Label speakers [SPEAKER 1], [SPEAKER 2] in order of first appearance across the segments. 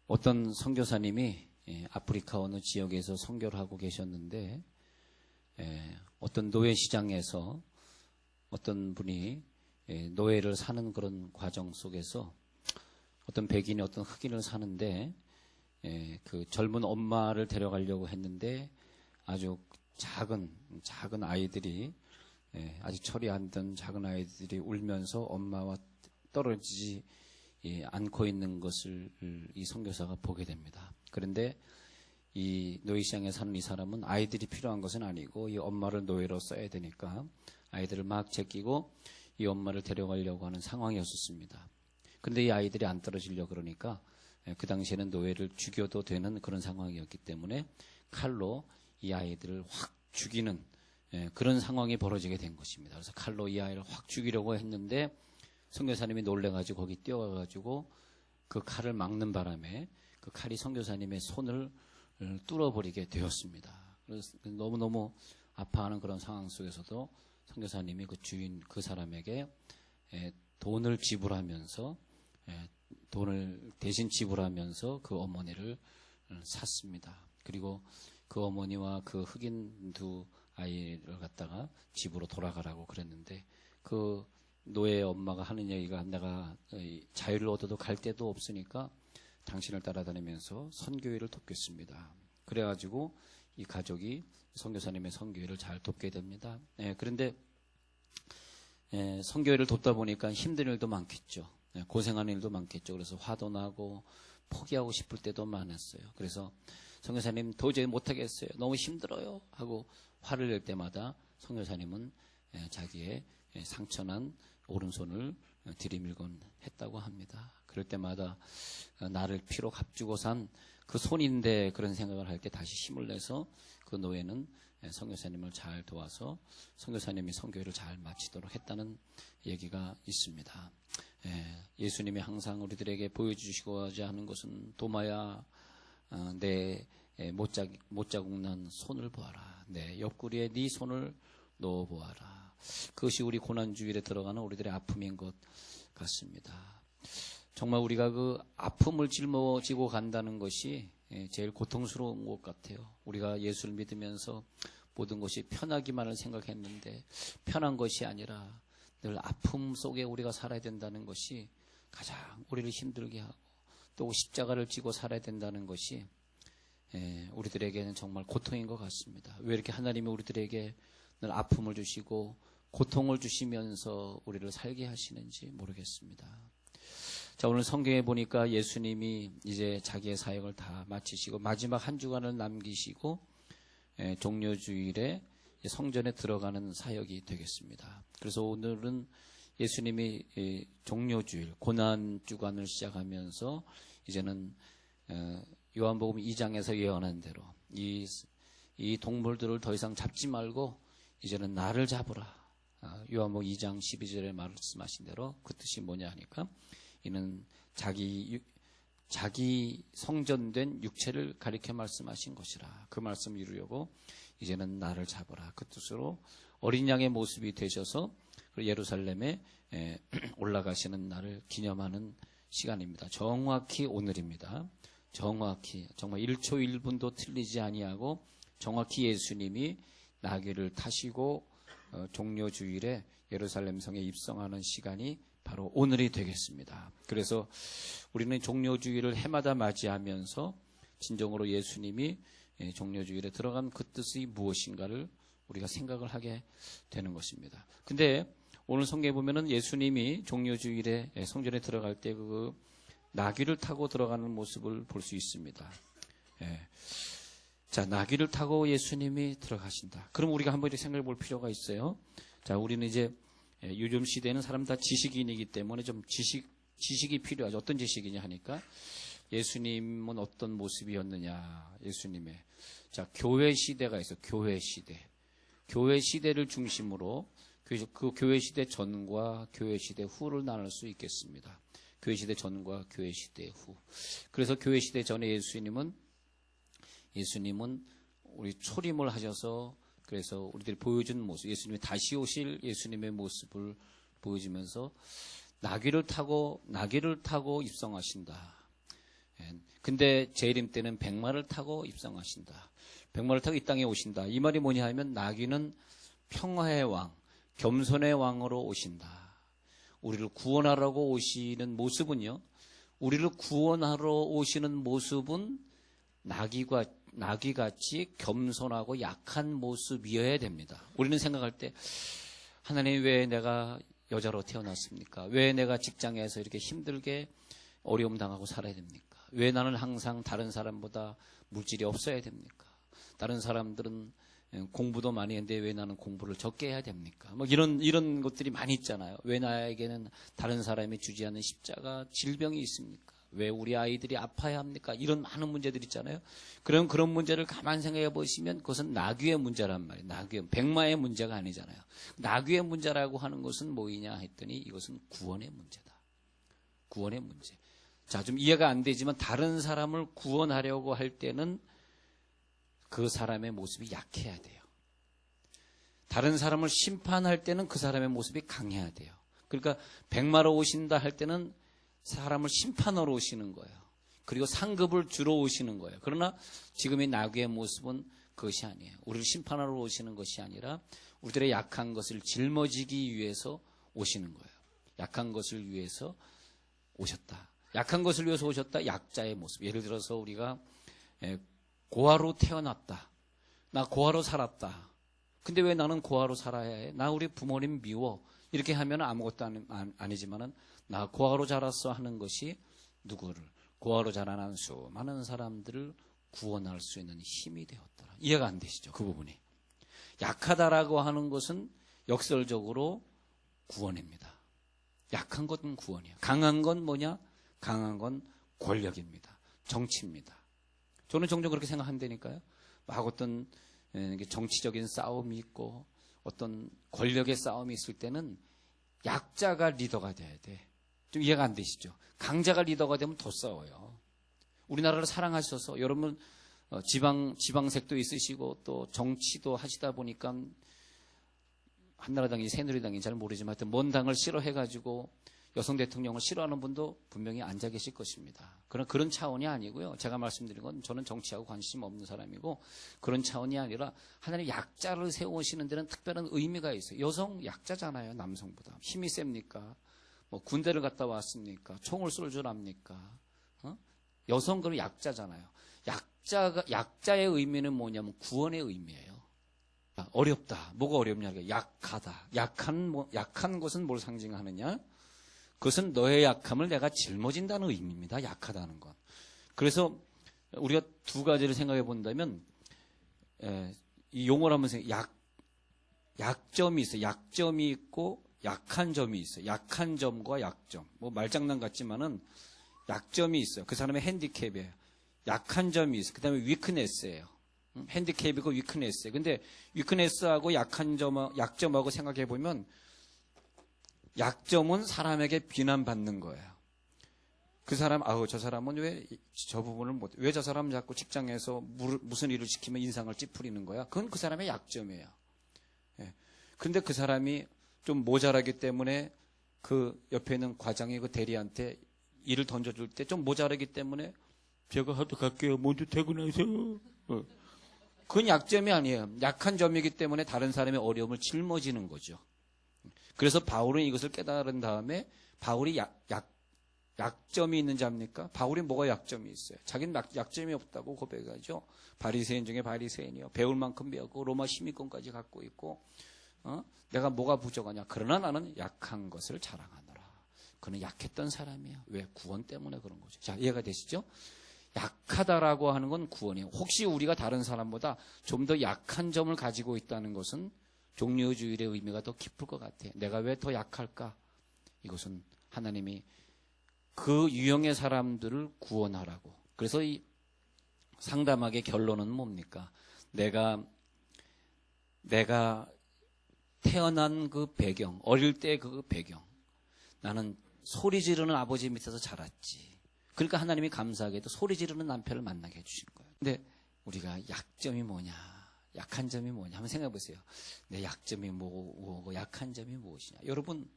[SPEAKER 1] 어떤 선교사님이 아프리카 어느 지역에서 선교를 하고 계셨는데 어떤 노예 시장에서 어떤 분이 노예를 사는 그런 과정 속에서 어떤 백인이 어떤 흑인을 사는데 그 젊은 엄마를 데려가려고 했는데 아주 작은 아이들이 아직 철이 안 든 작은 아이들이 울면서 엄마와 떨어지지 않고 있는 것을 이 선교사가 보게 됩니다. 그런데 이 노예시장에 사는 이 사람은 아이들이 필요한 것은 아니고 이 엄마를 노예로 써야 되니까 아이들을 막 제끼고 이 엄마를 데려가려고 하는 상황이었습니다. 그런데 이 아이들이 안 떨어지려고 그러니까 그 당시에는 노예를 죽여도 되는 그런 상황이었기 때문에 칼로 이 아이들을 확 죽이는 그런 상황이 벌어지게 된 것입니다. 그래서 칼로 이 아이를 확 죽이려고 했는데 선교사님이 놀래가지고 거기 뛰어가가지고 그 칼을 막는 바람에 그 칼이 선교사님의 손을 뚫어버리게 되었습니다. 그래서 너무너무 아파하는 그런 상황 속에서도 선교사님이 그 주인 그 사람에게 돈을 지불하면서 돈을 대신 지불하면서 그 어머니를 샀습니다. 그리고 그 어머니와 그 흑인 두 아이를 갖다가 집으로 돌아가라고 그랬는데 그 노예 엄마가 하는 얘기가 내가 자유를 얻어도 갈 데도 없으니까 당신을 따라다니면서 선교회를 돕겠습니다. 그래가지고 이 가족이 선교사님의 선교회를 잘 돕게 됩니다. 그런데 선교회를 돕다 보니까 힘든 일도 많겠죠. 고생하는 일도 많겠죠. 그래서 화도 나고 포기하고 싶을 때도 많았어요. 그래서 선교사님 도저히 못하겠어요. 너무 힘들어요. 하고 화를 낼 때마다 선교사님은 자기의 상처난 오른손을 들이밀곤 했다고 합니다. 그럴 때마다 나를 피로 값주고 산 그 손인데 그런 생각을 할 때 다시 힘을 내서 그 노예는 선교사님을 잘 도와서 선교사님이 선교회를 잘 마치도록 했다는 얘기가 있습니다. 예수님이 항상 우리들에게 보여주시고자 하는 것은 도마야 내 못자국 난 손을 보아라. 내 옆구리에 네 손을 넣어보아라. 그것이 우리 고난주일에 들어가는 우리들의 아픔인 것 같습니다. 정말 우리가 그 아픔을 짊어지고 간다는 것이 제일 고통스러운 것 같아요. 우리가 예수를 믿으면서 모든 것이 편하기만을 생각했는데 편한 것이 아니라 늘 아픔 속에 우리가 살아야 된다는 것이 가장 우리를 힘들게 하고 또 십자가를 지고 살아야 된다는 것이 우리들에게는 정말 고통인 것 같습니다. 왜 이렇게 하나님이 우리들에게 늘 아픔을 주시고 고통을 주시면서 우리를 살게 하시는지 모르겠습니다. 자, 오늘 성경에 보니까 예수님이 이제 자기의 사역을 다 마치시고 마지막 한 주간을 남기시고 종료주일에 성전에 들어가는 사역이 되겠습니다. 그래서 오늘은 예수님이 종료주일 고난주간을 시작하면서 이제는 요한복음 2장에서 예언한 대로 이 동물들을 더 이상 잡지 말고 이제는 나를 잡으라. 요한복음 2장 12절에 말씀하신 대로 그 뜻이 뭐냐 하니까 이는 자기 성전된 육체를 가리켜 말씀하신 것이라. 그 말씀을 이루려고 이제는 나를 잡으라. 그 뜻으로 어린 양의 모습이 되셔서 예루살렘에 올라가시는 날을 기념하는 시간입니다. 정확히 오늘입니다. 정확히 정말 1초 1분도 틀리지 아니하고 정확히 예수님이 나귀를 타시고 종료주일에 예루살렘 성에 입성하는 시간이 바로 오늘이 되겠습니다. 그래서 우리는 종료주일을 해마다 맞이하면서 진정으로 예수님이 종료주일에 들어간 그 뜻이 무엇인가를 우리가 생각을 하게 되는 것입니다. 근데 오늘 성경에 보면은 예수님이 종료주일에 성전에 들어갈 때 그 나귀를 타고 들어가는 모습을 볼 수 있습니다. 자, 나귀를 타고 예수님이 들어가신다. 그럼 우리가 한번 이렇게 생각해 볼 필요가 있어요. 자, 우리는 이제 요즘 시대에는 사람 다 지식인이기 때문에 좀 지식이 필요하죠. 어떤 지식이냐 하니까 예수님은 어떤 모습이었느냐. 예수님의. 자, 교회 시대가 있어. 교회 시대. 교회 시대를 중심으로 그 교회 시대 전과 교회 시대 후를 나눌 수 있겠습니다. 교회 시대 전과 교회 시대 후. 그래서 교회 시대 전에 예수님은 우리 초림을 하셔서 그래서 우리들이 보여준 모습, 예수님이 다시 오실 예수님의 모습을 보여주면서 나귀를 타고 입성하신다. 근데 재림 때는 백마를 타고 입성하신다. 백마를 타고 이 땅에 오신다. 이 말이 뭐냐 하면 나귀는 평화의 왕, 겸손의 왕으로 오신다. 우리를 구원하라고 오시는 모습은요, 우리를 구원하러 오시는 모습은 나귀같이 겸손하고 약한 모습이어야 됩니다. 우리는 생각할 때 하나님 왜 내가 여자로 태어났습니까? 왜 내가 직장에서 이렇게 힘들게 어려움 당하고 살아야 됩니까? 왜 나는 항상 다른 사람보다 물질이 없어야 됩니까? 다른 사람들은 공부도 많이 했는데 왜 나는 공부를 적게 해야 됩니까? 뭐 이런 것들이 많이 있잖아요. 왜 나에게는 다른 사람이 주지 않는 십자가 질병이 있습니까? 왜 우리 아이들이 아파야 합니까? 이런 많은 문제들 있잖아요. 그럼 그런 문제를 가만 생각해 보시면 그것은 나귀의 문제란 말이에요. 백마의 문제가 아니잖아요. 나귀의 문제라고 하는 것은 뭐이냐 했더니 이것은 구원의 문제다. 구원의 문제. 자, 좀 이해가 안 되지만 다른 사람을 구원하려고 할 때는 그 사람의 모습이 약해야 돼요. 다른 사람을 심판할 때는 그 사람의 모습이 강해야 돼요. 그러니까 백마로 오신다 할 때는 사람을 심판하러 오시는 거예요. 그리고 상급을 주러 오시는 거예요. 그러나 지금의 나귀의 모습은 그것이 아니에요. 우리를 심판하러 오시는 것이 아니라 우리들의 약한 것을 짊어지기 위해서 오시는 거예요. 약한 것을 위해서 오셨다. 약한 것을 위해서 오셨다. 약자의 모습. 예를 들어서 우리가 고아로 태어났다. 나 고아로 살았다. 근데 왜 나는 고아로 살아야 해? 나 우리 부모님 미워. 이렇게 하면 아무것도 아니지만은 나 고아로 자랐어 하는 것이 누구를? 고아로 자라난 수많은 사람들을 구원할 수 있는 힘이 되었더라. 이해가 안 되시죠? 그 부분이. 약하다라고 하는 것은 역설적으로 구원입니다. 약한 것은 구원이에요. 강한 건 뭐냐? 강한 건 권력입니다. 정치입니다. 저는 종종 그렇게 생각한다니까요. 막 어떤 정치적인 싸움이 있고 어떤 권력의 싸움이 있을 때는 약자가 리더가 돼야 돼. 좀 이해가 안 되시죠? 강자가 리더가 되면 더 싸워요. 우리나라를 사랑하셔서 여러분 지방색도 있으시고 또 정치도 하시다 보니까 한나라당이 새누리당이 잘 모르지만 하여튼 먼 당을 싫어해가지고 여성 대통령을 싫어하는 분도 분명히 앉아 계실 것입니다. 그런 차원이 아니고요. 제가 말씀드린 건 저는 정치하고 관심 없는 사람이고 그런 차원이 아니라 하나님 약자를 세우시는 데는 특별한 의미가 있어요. 여성 약자잖아요. 남성보다. 힘이 셉니까? 뭐 군대를 갔다 왔습니까? 총을 쏠 줄 압니까? 여성 그런 약자잖아요. 약자의 의미는 뭐냐면 구원의 의미예요. 어렵다. 뭐가 어렵냐? 약하다. 약한 것은 뭘 상징하느냐? 그것은 너의 약함을 내가 짊어진다는 의미입니다. 약하다는 건. 그래서 우리가 두 가지를 생각해 본다면 이 용어를 하면서 약점이 있어요. 약점이 있고 약한 점이 있어요. 약한 점과 약점. 뭐 말장난 같지만은 약점이 있어요. 그 사람의 핸디캡이에요. 약한 점이 있어요. 그 다음에 위크네스예요. 핸디캡이고 위크네스예요. 근데 위크네스하고 약점하고 생각해 보면 약점은 사람에게 비난받는 거예요. 그 사람, 저 사람은 왜 저 부분을 왜 저 사람 자꾸 직장에서 무슨 일을 시키면 인상을 찌푸리는 거야? 그건 그 사람의 약점이에요. 예. 그런데 그 사람이 좀 모자라기 때문에 그 옆에 있는 과장이 그 대리한테 일을 던져줄 때 좀 모자라기 때문에 제가 하도 갈게요. 먼저 퇴근하세요. 그건 약점이 아니에요. 약한 점이기 때문에 다른 사람의 어려움을 짊어지는 거죠. 그래서 바울은 이것을 깨달은 다음에 바울이 약점이 있는 자입니까? 바울이 뭐가 약점이 있어요? 자기는 약점이 없다고 고백하죠. 바리새인 중에 바리새인이요. 배울 만큼 배웠고 로마 시민권까지 갖고 있고 내가 뭐가 부족하냐? 그러나 나는 약한 것을 자랑하노라. 그는 약했던 사람이에요. 왜? 구원 때문에 그런 거죠. 자, 이해가 되시죠? 약하다라고 하는 건 구원이에요. 혹시 우리가 다른 사람보다 좀 더 약한 점을 가지고 있다는 것은 종려주일의 의미가 더 깊을 것 같아요. 내가 왜 더 약할까? 이것은 하나님이 그 유형의 사람들을 구원하라고. 그래서 이 상담학의 결론은 뭡니까? 내가 태어난 그 배경, 어릴 때 그 배경. 나는 소리 지르는 아버지 밑에서 자랐지. 그러니까 하나님이 감사하게도 소리 지르는 남편을 만나게 해주신 거예요. 근데 우리가 약점이 뭐냐? 약한 점이 뭐냐? 한번 생각해 보세요. 내 약점이 뭐고 약한 점이 무엇이냐? 여러분,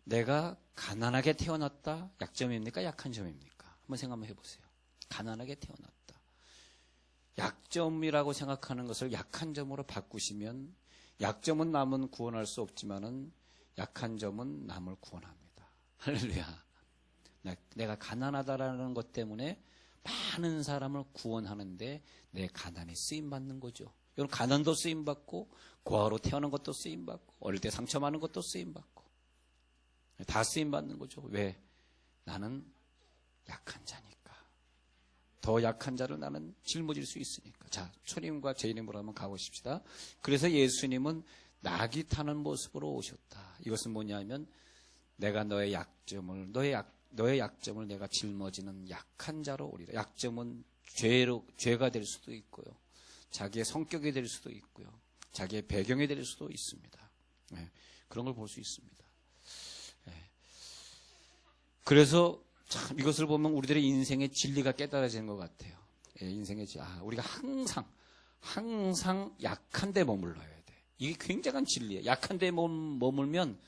[SPEAKER 1] 내가 가난하게 태어났다. 약점입니까? 약한 점입니까? 한번 생각 해보세요. 가난하게 태어났다. 약점이라고 생각하는 것을 약한 점으로 바꾸시면 약점은 남은 구원할 수 없지만은 약한 점은 남을 구원합니다. 할렐루야. 내가 가난하다라는 것 때문에 많은 사람을 구원하는데 내 가난이 쓰임받는 거죠. 여러분, 가난도 쓰임받고 고아로 태어난 것도 쓰임받고 어릴 때 상처 많은 것도 쓰임받고 다 쓰임받는 거죠. 왜? 나는 약한 자니까. 더 약한 자를 나는 짊어질 수 있으니까. 자, 초림과 제 이름으로 한번 가보십시다. 그래서 예수님은 낙이 타는 모습으로 오셨다. 이것은 뭐냐면 내가 너의 약점을 내가 짊어지는 약한 자로 오리라. 약점은 죄가 될 수도 있고요. 자기의 성격이 될 수도 있고요. 자기의 배경이 될 수도 있습니다. 네, 그런 걸 볼 수 있습니다. 네. 그래서 참 이것을 보면 우리들의 인생의 진리가 깨달아지는 것 같아요. 예, 인생의 우리가 항상 약한 데 머물러야 돼. 이게 굉장한 진리예요. 약한 데 머물면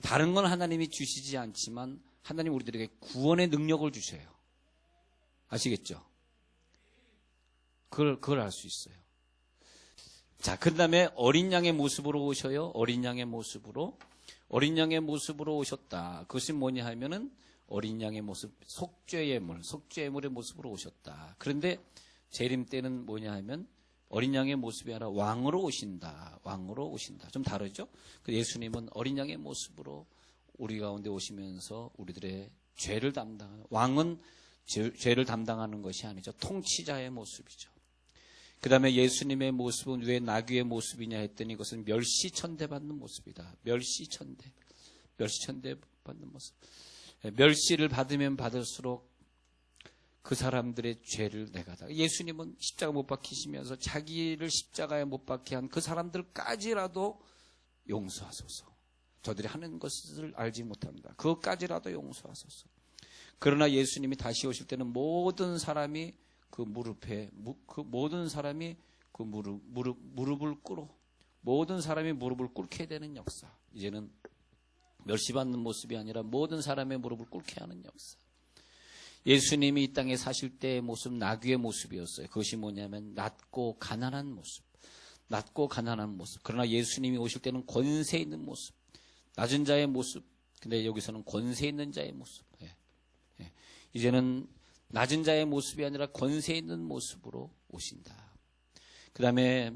[SPEAKER 1] 다른 건 하나님이 주시지 않지만 하나님 우리들에게 구원의 능력을 주셔요. 아시겠죠? 그걸 알 수 있어요. 자, 그 다음에 어린 양의 모습으로 오셔요. 어린 양의 모습으로 오셨다. 그것이 뭐냐 하면은 어린 양의 모습, 속죄의 모습으로 오셨다. 그런데 재림 때는 뭐냐 하면 어린 양의 모습이 아니라 왕으로 오신다. 좀 다르죠? 예수님은 어린 양의 모습으로 우리 가운데 오시면서 우리들의 죄를 담당하는, 왕은 죄를 담당하는 것이 아니죠. 통치자의 모습이죠. 그 다음에 예수님의 모습은 왜 나귀의 모습이냐 했더니 이것은 멸시천대 받는 모습이다. 멸시천대 받는 모습. 멸시를 받으면 받을수록 그 사람들의 죄를 내가 다. 예수님은 십자가 못 박히시면서 자기를 십자가에 못 박게 한 그 사람들까지라도 용서하소서. 저들이 하는 것을 알지 못합니다. 그것까지라도 용서하소서. 그러나 예수님이 다시 오실 때는 모든 사람이 그 무릎을 꿇어 모든 사람이 무릎을 꿇게 되는 역사. 이제는 멸시받는 모습이 아니라 모든 사람의 무릎을 꿇게 하는 역사. 예수님이 이 땅에 사실 때의 모습, 나귀의 모습이었어요. 그것이 뭐냐면 낮고 가난한 모습. 그러나 예수님이 오실 때는 권세 있는 모습, 낮은 자의 모습. 근데 여기서는 권세 있는 자의 모습. 이제는 낮은 자의 모습이 아니라 권세 있는 모습으로 오신다. 그 다음에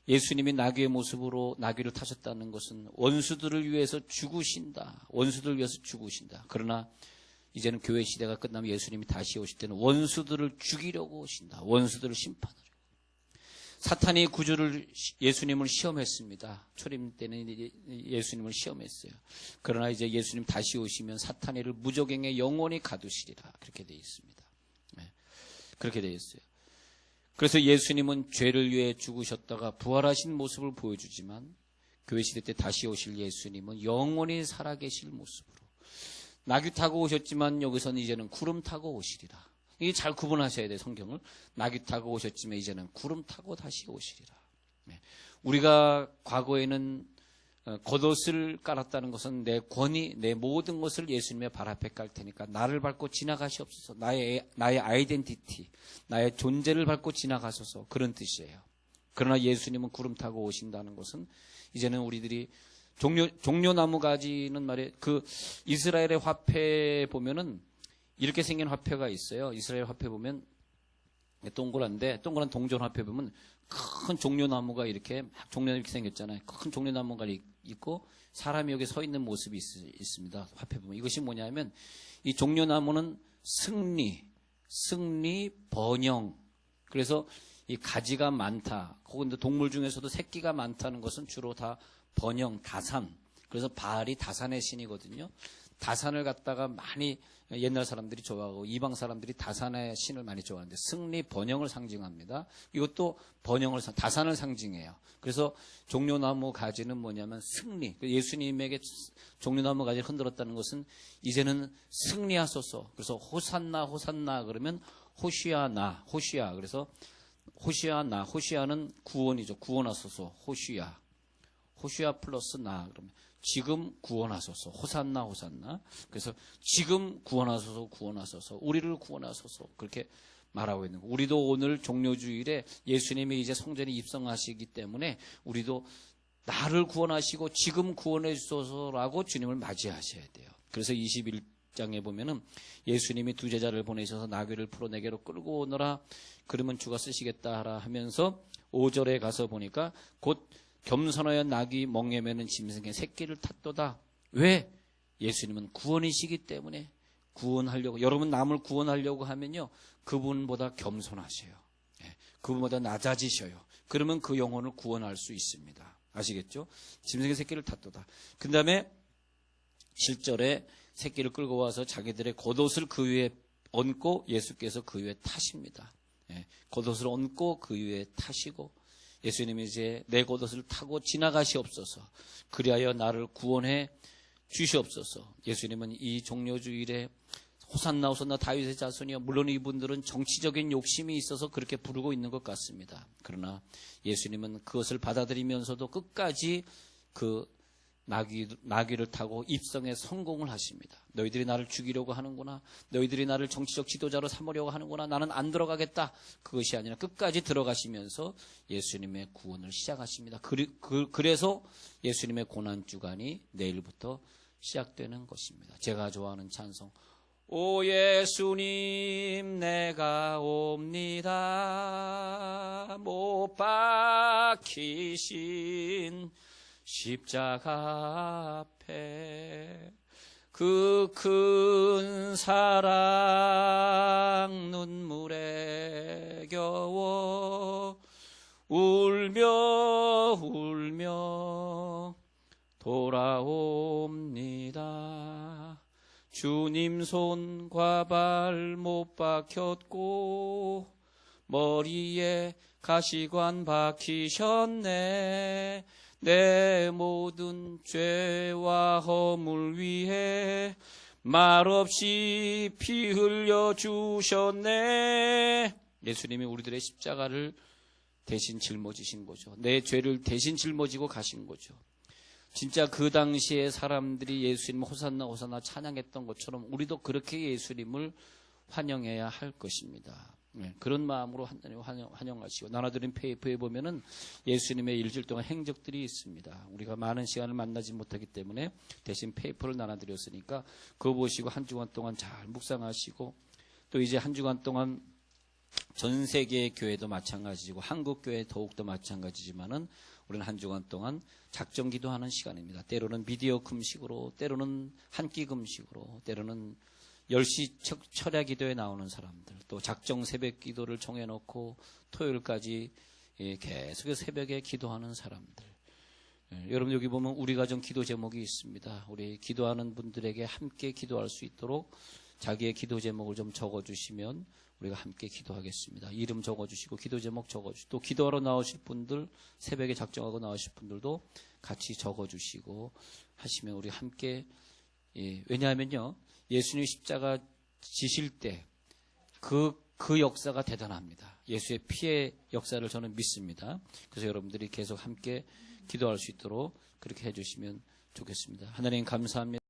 [SPEAKER 1] 예수님이 나귀의 모습으로 나귀를 타셨다는 것은 원수들을 위해서 죽으신다. 그러나 이제는 교회 시대가 끝나면 예수님이 다시 오실 때는 원수들을 죽이려고 오신다. 원수들을 심판하려고. 사탄이 예수님을 시험했습니다. 초림 때는 예수님을 시험했어요. 그러나 이제 예수님 다시 오시면 사탄이를 무저갱에 영원히 가두시리라. 그렇게 되어 있습니다. 그렇게 되어 있어요. 그래서 예수님은 죄를 위해 죽으셨다가 부활하신 모습을 보여주지만 교회 시대 때 다시 오실 예수님은 영원히 살아계실 모습으로 나귀 타고 오셨지만 여기서는 이제는 구름 타고 오시리라. 이게 잘 구분하셔야 돼요. 성경을. 나귀 타고 오셨지만 이제는 구름 타고 다시 오시리라. 우리가 과거에는 겉옷을 깔았다는 것은 내 권위, 내 모든 것을 예수님의 발 앞에 깔 테니까 나를 밟고 지나가시옵소서. 나의 아이덴티티, 나의 존재를 밟고 지나가소서. 그런 뜻이에요. 그러나 예수님은 구름 타고 오신다는 것은 이제는 우리들이 종려나무 가지는 말이에요. 그 이스라엘의 화폐 보면은 이렇게 생긴 화폐가 있어요. 이스라엘 화폐 보면 동그란 동전 화폐 보면 큰 종려나무가 이렇게 생겼잖아요. 큰 종려나무가 있고 사람이 여기 서 있는 모습이 있습니다. 화폐 보면 이것이 뭐냐면 이 종려나무는 승리, 번영. 그래서 이 가지가 많다. 혹은 동물 중에서도 새끼가 많다는 것은 주로 다 번영, 다산. 그래서 바알이 다산의 신이거든요. 다산을 갖다가 많이 옛날 사람들이 좋아하고 이방 사람들이 다산의 신을 많이 좋아하는데 승리, 번영을 상징합니다. 이것도 다산을 상징해요. 그래서 종려나무 가지는 뭐냐면 승리. 예수님에게 종려나무 가지를 흔들었다는 것은 이제는 승리하소서. 그래서 호산나 그러면 호시아. 그래서 호시아는 구원이죠. 구원하소서. 호시아 플러스 나. 그러면 지금 구원하소서. 호산나 호산나. 그래서 지금 구원하소서 구원하소서. 우리를 구원하소서. 그렇게 말하고 있는 거예요. 우리도 오늘 종료주일에 예수님이 이제 성전에 입성하시기 때문에 우리도 나를 구원하시고 지금 구원해 주소서라고 주님을 맞이하셔야 돼요. 그래서 21장에 보면은 예수님이 두 제자를 보내셔서 나귀를 풀어내게로 끌고 오너라. 그러면 주가 쓰시겠다 하라 하면서 5절에 가서 보니까 곧 겸손하여 나귀 멍에 매는 짐승의 새끼를 탔도다. 왜? 예수님은 구원이시기 때문에 구원하려고, 여러분 남을 구원하려고 하면요, 그분보다 겸손하셔요. 그분보다 낮아지셔요. 그러면 그 영혼을 구원할 수 있습니다. 아시겠죠? 짐승의 새끼를 탔도다. 그 다음에 7절에 새끼를 끌고 와서 자기들의 겉옷을 그 위에 얹고 예수께서 그 위에 타십니다. 겉옷을 얹고 그 위에 타시고 예수님이 이제 내 겉옷을 타고 지나가시옵소서. 그리하여 나를 구원해 주시옵소서. 예수님은 이 종료주일에 호산나 호산나 다윗의 자손이여, 물론 이분들은 정치적인 욕심이 있어서 그렇게 부르고 있는 것 같습니다. 그러나 예수님은 그것을 받아들이면서도 끝까지 그 나귀를 타고 입성에 성공을 하십니다. 너희들이 나를 죽이려고 하는구나. 너희들이 나를 정치적 지도자로 삼으려고 하는구나. 나는 안 들어가겠다. 그것이 아니라 끝까지 들어가시면서 예수님의 구원을 시작하십니다. 그래서 예수님의 고난주간이 내일부터 시작되는 것입니다. 제가 좋아하는 찬송, 오 예수님 내가 옵니다. 못 박히신 십자가 앞에 그 큰 사랑 눈물에 겨워 울며 돌아옵니다. 주님 손과 발 못 박혔고 머리에 가시관 박히셨네. 내 모든 죄와 허물 위해 말없이 피 흘려 주셨네. 예수님이 우리들의 십자가를 대신 짊어지신 거죠. 내 죄를 대신 짊어지고 가신 거죠. 진짜 그 당시에 사람들이 예수님 호산나 호산나 찬양했던 것처럼 우리도 그렇게 예수님을 환영해야 할 것입니다. 그런 마음으로 하나님 환영하시고, 나눠드린 페이퍼에 보면은 예수님의 일주일 동안 행적들이 있습니다. 우리가 많은 시간을 만나지 못하기 때문에 대신 페이퍼를 나눠드렸으니까 그거 보시고 한 주간 동안 잘 묵상하시고, 또 이제 한 주간 동안 전 세계의 교회도 마찬가지고 한국 교회 더욱더 마찬가지지만은 우리는 한 주간 동안 작정 기도하는 시간입니다. 때로는 미디어 금식으로, 때로는 한 끼 금식으로, 때로는 10시 철야 기도에 나오는 사람들, 또 작정 새벽 기도를 정해놓고 토요일까지 계속해서 새벽에 기도하는 사람들. 여러분 여기 보면 우리 가정 기도 제목이 있습니다. 우리 기도하는 분들에게 함께 기도할 수 있도록 자기의 기도 제목을 좀 적어주시면 우리가 함께 기도하겠습니다. 이름 적어주시고 기도 제목 적어주시고, 또 기도하러 나오실 분들, 새벽에 작정하고 나오실 분들도 같이 적어주시고 하시면 우리 함께, 왜냐하면요, 예수님 십자가 지실 때 그 역사가 대단합니다. 예수의 피의 역사를 저는 믿습니다. 그래서 여러분들이 계속 함께 기도할 수 있도록 그렇게 해주시면 좋겠습니다. 하나님 감사합니다.